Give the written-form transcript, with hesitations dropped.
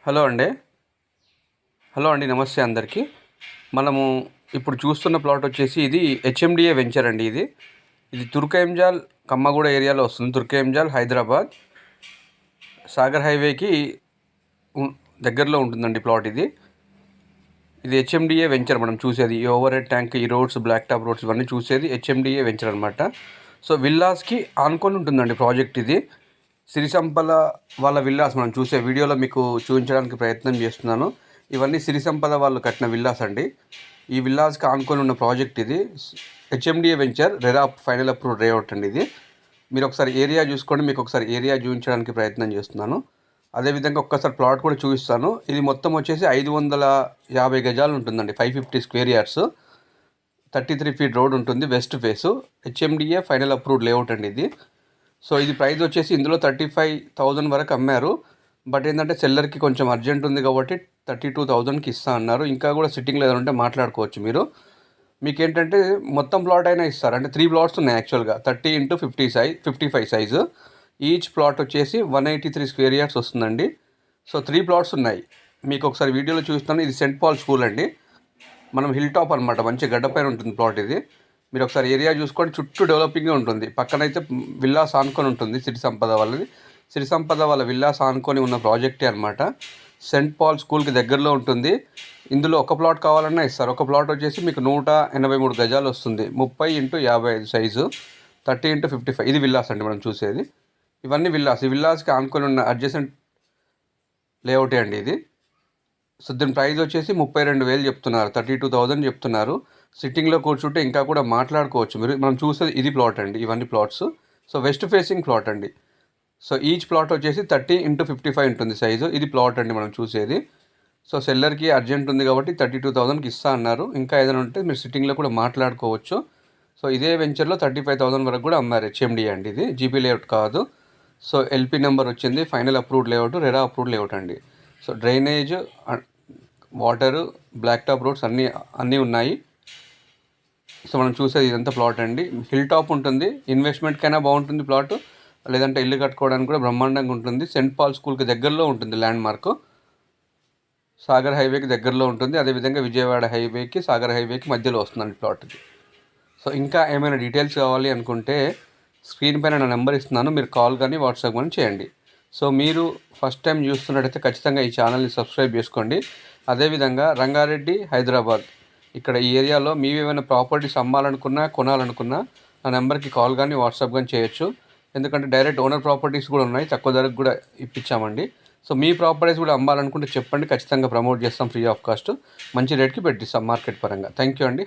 Hello అండి. నమస్తే అందరికీ. మనము ఇప్పుడు చూస్తున్న ప్లాట్ వచ్చేసి ఇది హెచ్ఎండిఏ వెంచర్ అండి. ఇది తుర్కయంజాల్ కమ్మగూడ ఏరియాలో వస్తుంది. తుర్కయంజాల్ హైదరాబాద్ సాగర్ హైవేకి దగ్గరలో ఉంటుందండి ప్లాట్ ఇది హెచ్ఎండిఏ వెంచర్. మనం చూసేది ఈ ఓవర్ హెడ్ ట్యాంక్, ఈ రోడ్స్, బ్లాక్ టాప్ రోడ్స్ ఇవన్నీ చూసేది హెచ్ఎండిఏ వెంచర్ అనమాట. సో విల్లాస్కి ఆనుకొని ఉంటుందండి ప్రాజెక్ట్ ఇది. సిరి సంపద వాళ్ళ విల్లాస్ మనం చూసే వీడియోలో మీకు చూపించడానికి ప్రయత్నం చేస్తున్నాను. ఇవన్నీ సిరి సంపద వాళ్ళు కట్టిన విల్లాస్ అండి. ఈ విల్లాస్కి ఆనుకొని ఉన్న ప్రాజెక్ట్ ఇది HMDA venture RERA final approved layout అండి. ఇది మీరు ఒకసారి ఏరియా చూసుకోండి. మీకు ఒకసారి ఏరియా చూపించడానికి ప్రయత్నం చేస్తున్నాను. అదేవిధంగా ఒక్కసారి ప్లాట్ కూడా చూపిస్తాను. ఇది మొత్తం వచ్చేసి 550 గజాలు ఉంటుందండి. 550 స్క్వేర్ యార్డ్స్, 33 ఫీట్ రోడ్ ఉంటుంది. West face HMDA final approved layout అండి ఇది. సో ఇది ప్రైస్ వచ్చేసి ఇందులో 35,000 వరకు అమ్మారు. బట్ ఏంటంటే సెల్లర్కి కొంచెం అర్జెంట్ ఉంది కాబట్టి 32,000కి ఇస్తా అన్నారు. ఇంకా కూడా సిట్టింగ్ లేదంటే మాట్లాడుకోవచ్చు మీరు. మీకు ఏంటంటే మొత్తం ప్లాట్ అయినా ఇస్తారు. అంటే 3 ప్లాట్స్ ఉన్నాయి యాక్చువల్గా. 30x50 55 size. ఈచ్ ప్లాట్ వచ్చేసి 183 స్క్వేర్ యార్డ్స్ వస్తుందండి. సో 3 ప్లాట్స్ ఉన్నాయి. మీకు ఒకసారి వీడియోలో చూస్తాను. ఇది సెంట్ పాల్ స్కూల్ అండి. మనం హిల్ టాప్ అనమాట. మంచి గడ్డ పైన ఉంటుంది ప్లాట్ ఇది. మీరు ఒకసారి ఏరియా చూసుకొని చుట్టూ డెవలపింగ్గా ఉంటుంది. పక్కనైతే విల్లాస్ ఆనుకొని ఉంటుంది. సిరి సంపద వాళ్ళది. సిరి సంపద వాళ్ళ విల్లాస్ ఆనుకొని ఉన్న ప్రాజెక్టే అనమాట. సెంట్ పాల్ స్కూల్కి దగ్గరలో ఉంటుంది. ఇందులో ఒక ప్లాట్ కావాలన్నా ఇస్తారు. ఒక ప్లాట్ వచ్చేసి మీకు 183 గజాలు వస్తుంది. 30x55 size, 30x55. ఇది విల్లాస్ అండి మనం చూసేది. ఇవన్నీ విల్లాస్. ఈ విల్లాస్కి ఆనుకొని ఉన్న అడ్జసెంట్ లేఅవుటే అండి ఇది. సో దీని ప్రైస్ వచ్చేసి 32,000 చెప్తున్నారు. 32,000 చెప్తున్నారు. సిట్టింగ్లో కూర్చుంటే ఇంకా కూడా మాట్లాడుకోవచ్చు మీరు. మనం చూసేది ఇది ప్లాట్ అండి. ఇవన్నీ plots. So west facing plot అండి. సో ఈచ్ ప్లాట్ వచ్చేసి 30x55 ఉంటుంది సైజు. ఇది ప్లాట్ అండి మనం చూసేది. సో సెల్లర్కి అర్జెంట్ ఉంది కాబట్టి 32,000కి ఇస్తా అన్నారు. ఇంకా ఏదైనా ఉంటే మీరు సిట్టింగ్లో కూడా మాట్లాడుకోవచ్చు. సో ఇదే వెంచర్లో 35,000 వరకు కూడా అమ్మారు. హెచ్ఎండిఏ అండి ఇది. జీపీ లేఅవుట్ కాదు. సో ఎల్పీ నెంబర్ వచ్చింది. Final approved layout, RERA approved layout అండి. So drainage, water, black top roads అన్నీ ఉన్నాయి. సో మనం చూసేది ఇదంతా ప్లాట్ అండి. హిల్ టాప్ ఉంటుంది. ఇన్వెస్ట్మెంట్కైనా బాగుంటుంది ప్లాట్, లేదంటే ఇల్లు కట్టుకోవడానికి కూడా బ్రహ్మాండంగా ఉంటుంది. సెంట్ పాల్ స్కూల్కి దగ్గరలో ఉంటుంది. ల్యాండ్ మార్క్ సాగర్ హైవేకి దగ్గరలో ఉంటుంది. అదేవిధంగా విజయవాడ హైవేకి, సాగర్ హైవేకి మధ్యలో వస్తుందండి ప్లాట్ ఇది. సో ఇంకా ఏమైనా డీటెయిల్స్ కావాలి అనుకుంటే స్క్రీన్ పైన నా నెంబర్ ఇస్తున్నాను. మీరు కాల్ కానీ వాట్సాప్ కానీ చేయండి. సో మీరు ఫస్ట్ టైం చూస్తున్నట్టయితే ఖచ్చితంగా ఈ ఛానల్ని సబ్స్క్రైబ్ చేసుకోండి. అదేవిధంగా రంగారెడ్డి, హైదరాబాద్ ఇక్కడ ఈ ఏరియాలో మీరు ఏమైనా ప్రాపర్టీస్ అమ్మాలనుకున్నా, కొనాలనుకున్నా నా నెంబర్కి కాల్ కానీ వాట్సాప్ కానీ చేయొచ్చు. ఎందుకంటే డైరెక్ట్ ఓనర్ ప్రాపర్టీస్ కూడా ఉన్నాయి. తక్కువ ధరకు కూడా ఇప్పించామండి. సో మీ ప్రాపర్టీస్ కూడా అమ్మాలనుకుంటే చెప్పండి. ఖచ్చితంగా ప్రమోట్ చేస్తాం ఫ్రీ ఆఫ్ కాస్ట్. మంచి రేట్కి పెట్టిస్తాం మార్కెట్ పరంగా. థ్యాంక్ యూ అండి.